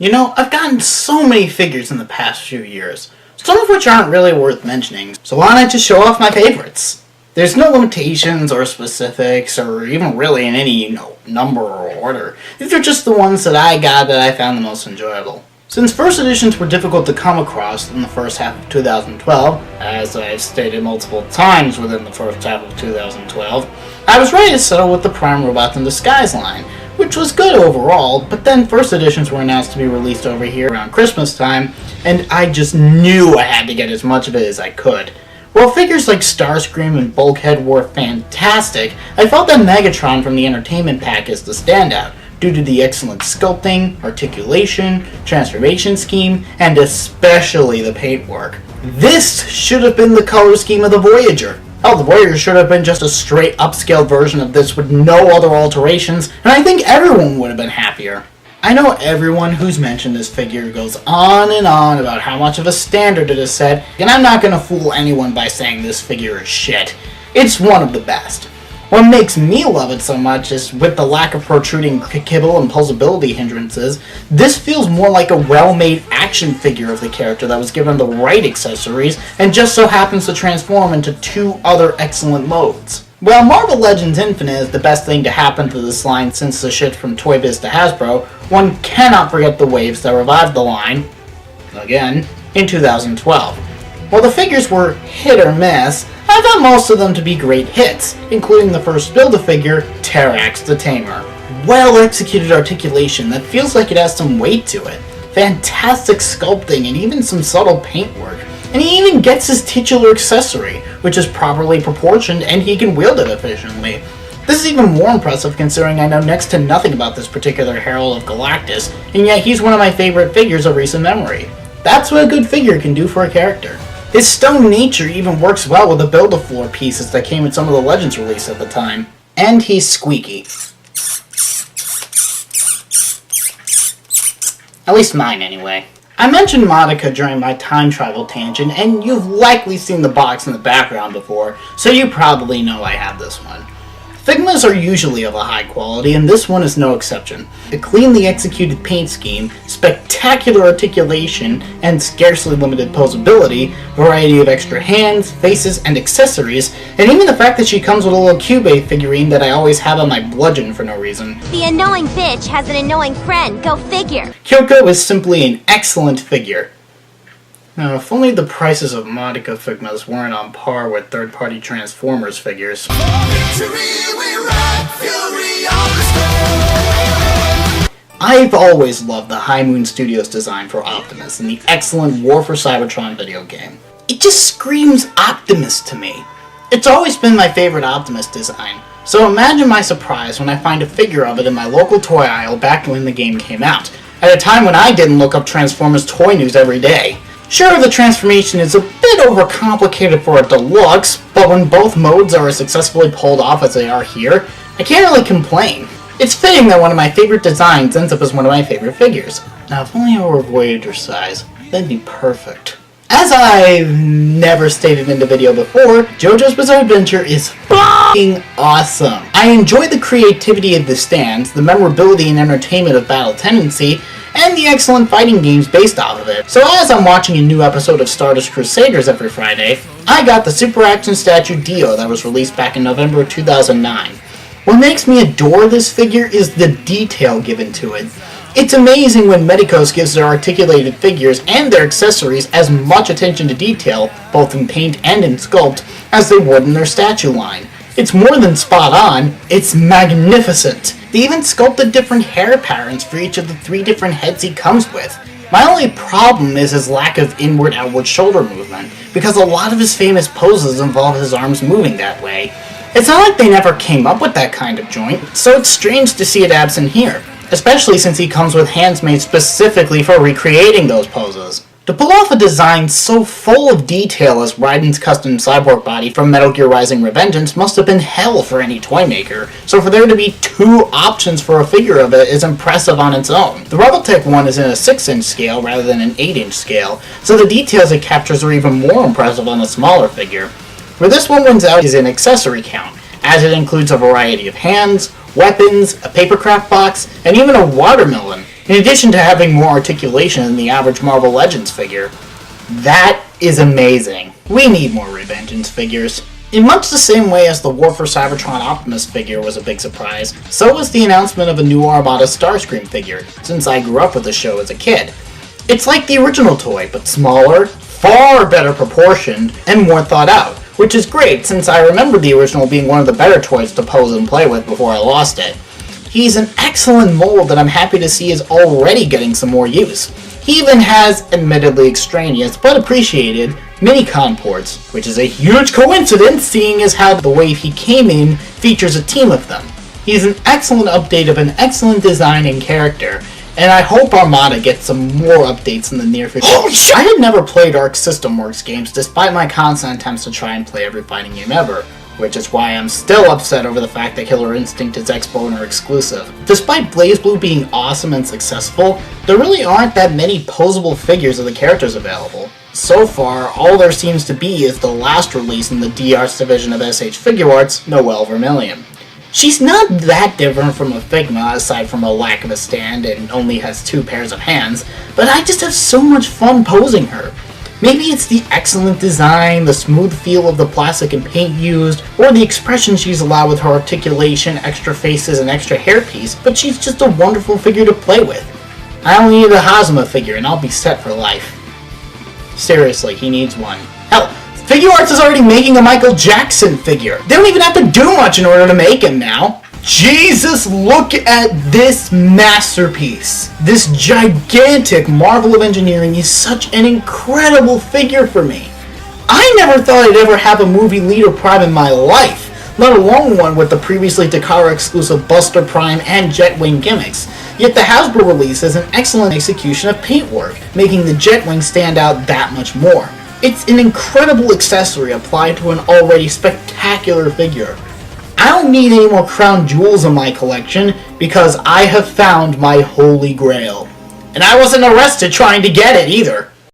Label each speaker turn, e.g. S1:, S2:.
S1: You know, I've gotten so many figures in the past few years, some of which aren't really worth mentioning, so why not just show off my favorites? There's no limitations or specifics or even really in any, number or order. These are just the ones that I got that I found the most enjoyable. Since first editions were difficult to come across in the first half of 2012, as I've stated multiple times within the first half of 2012, I was ready to settle with the Prime Robots in Disguise line, which was good overall, but then first editions were announced to be released over here around Christmas time, and I just knew I had to get as much of it as I could. While figures like Starscream and Bulkhead were fantastic, I felt that Megatron from the Entertainment Pack is the standout, due to the excellent sculpting, articulation, transformation scheme, and especially the paintwork. This should have been the color scheme of the Voyager. Hell, the Voyager should have been just a straight upscaled version of this with no other alterations, and I think everyone would have been happier. I know everyone who's mentioned this figure goes on and on about how much of a standard it is set, and I'm not going to fool anyone by saying this figure is shit. It's one of the best. What makes me love it so much is with the lack of protruding kibble and pulsability hindrances, this feels more like a well-made action figure of the character that was given the right accessories and just so happens to transform into two other excellent modes. While Marvel Legends Infinite is the best thing to happen to this line since the shift from Toy Biz to Hasbro, one cannot forget the waves that revived the line, again, in 2012. While the figures were hit or miss, I found most of them to be great hits, including the first Build-A-Figure, Terrax the Tamer. Well-executed articulation that feels like it has some weight to it, fantastic sculpting, and even some subtle paintwork. And he even gets his titular accessory, which is properly proportioned and he can wield it efficiently. This is even more impressive considering I know next to nothing about this particular Herald of Galactus, and yet he's one of my favorite figures of recent memory. That's what a good figure can do for a character. His stone nature even works well with the Build-A-Floor pieces that came in some of the Legends release at the time. And he's squeaky. At least mine, anyway. I mentioned Modica during my time travel tangent, and you've likely seen the box in the background before, so you probably know I have this one. Figmas are usually of a high quality, and this one is no exception. The cleanly executed paint scheme, spectacular articulation, and scarcely limited posability, variety of extra hands, faces, and accessories, and even the fact that she comes with a little Cube figurine that I always have on my bludgeon for no reason.
S2: The annoying bitch has an annoying friend, go figure.
S1: Kyoko is simply an excellent figure. Now, if only the prices of Modica Figmas weren't on par with third-party Transformers figures. I've always loved the High Moon Studios design for Optimus in the excellent War for Cybertron video game. It just screams Optimus to me. It's always been my favorite Optimus design, so imagine my surprise when I find a figure of it in my local toy aisle back when the game came out, at a time when I didn't look up Transformers toy news every day. Sure, the transformation is a bit overcomplicated for a deluxe, but when both modes are as successfully pulled off as they are here, I can't really complain. It's fitting that one of my favorite designs ends up as one of my favorite figures. Now, if only I were Voyager size, that'd be perfect. As I've never stated in the video before, JoJo's Bizarre Adventure is f***ing awesome. I enjoy the creativity of the stands, the memorability and entertainment of Battle Tendency, and the excellent fighting games based off of it. So as I'm watching a new episode of Stardust Crusaders every Friday, I got the Super Action Statue Dio that was released back in November of 2009. What makes me adore this figure is the detail given to it. It's amazing when Medicos gives their articulated figures and their accessories as much attention to detail, both in paint and in sculpt, as they would in their statue line. It's more than spot on, it's magnificent. They even sculpted different hair patterns for each of the 3 different heads he comes with. My only problem is his lack of inward-outward shoulder movement, because a lot of his famous poses involve his arms moving that way. It's not like they never came up with that kind of joint, so it's strange to see it absent here, especially since he comes with hands made specifically for recreating those poses. To pull off a design so full of detail as Raiden's custom cyborg body from Metal Gear Rising Revengeance must have been hell for any toy maker, so for there to be 2 options for a figure of it is impressive on its own. The Rebeltech one is in a 6-inch scale rather than an 8-inch scale, so the details it captures are even more impressive on a smaller figure. Where this one wins out is in accessory count, as it includes a variety of hands, weapons, a papercraft box, and even a watermelon. in addition to having more articulation than the average Marvel Legends figure. That is amazing. We need more Revengeance figures. In much the same way as the War for Cybertron Optimus figure was a big surprise, so was the announcement of a new Armada Starscream figure, since I grew up with the show as a kid. It's like the original toy, but smaller, far better proportioned, and more thought out, which is great since I remember the original being one of the better toys to pose and play with before I lost it. He's an excellent mold that I'm happy to see is already getting some more use. He even has, admittedly extraneous but appreciated, mini-con ports, which is a huge coincidence seeing as how the wave he came in features a team of them. He's an excellent update of an excellent design and character, and I hope Armada gets some more updates in the near future. Holy shit! I had never played Arc System Works games despite my constant attempts to try and play every fighting game ever, which is why I'm still upset over the fact that Killer Instinct is Exponor exclusive. Despite BlazBlue being awesome and successful, there really aren't that many posable figures of the characters available. So far, all there seems to be is the last release in the DR's division of SH Figuarts, Noelle Vermillion. She's not that different from a Figma aside from a lack of a stand and only has 2 pairs of hands, but I just have so much fun posing her. Maybe it's the excellent design, the smooth feel of the plastic and paint used, or the expression she's allowed with her articulation, extra faces, and extra hairpiece, but she's just a wonderful figure to play with. I only need a Hazama figure and I'll be set for life. Seriously, he needs one. Hell, Figuarts is already making a Michael Jackson figure. They don't even have to do much in order to make him now. Jesus, look at this masterpiece. This gigantic marvel of engineering is such an incredible figure for me. I never thought I'd ever have a movie Leader Prime in my life, let alone one with the previously Takara exclusive Buster Prime and Jetwing gimmicks. Yet the Hasbro release is an excellent execution of paintwork, making the Jetwing stand out that much more. It's an incredible accessory applied to an already spectacular figure. I don't need any more crown jewels in my collection because I have found my holy grail. And I wasn't arrested trying to get it either.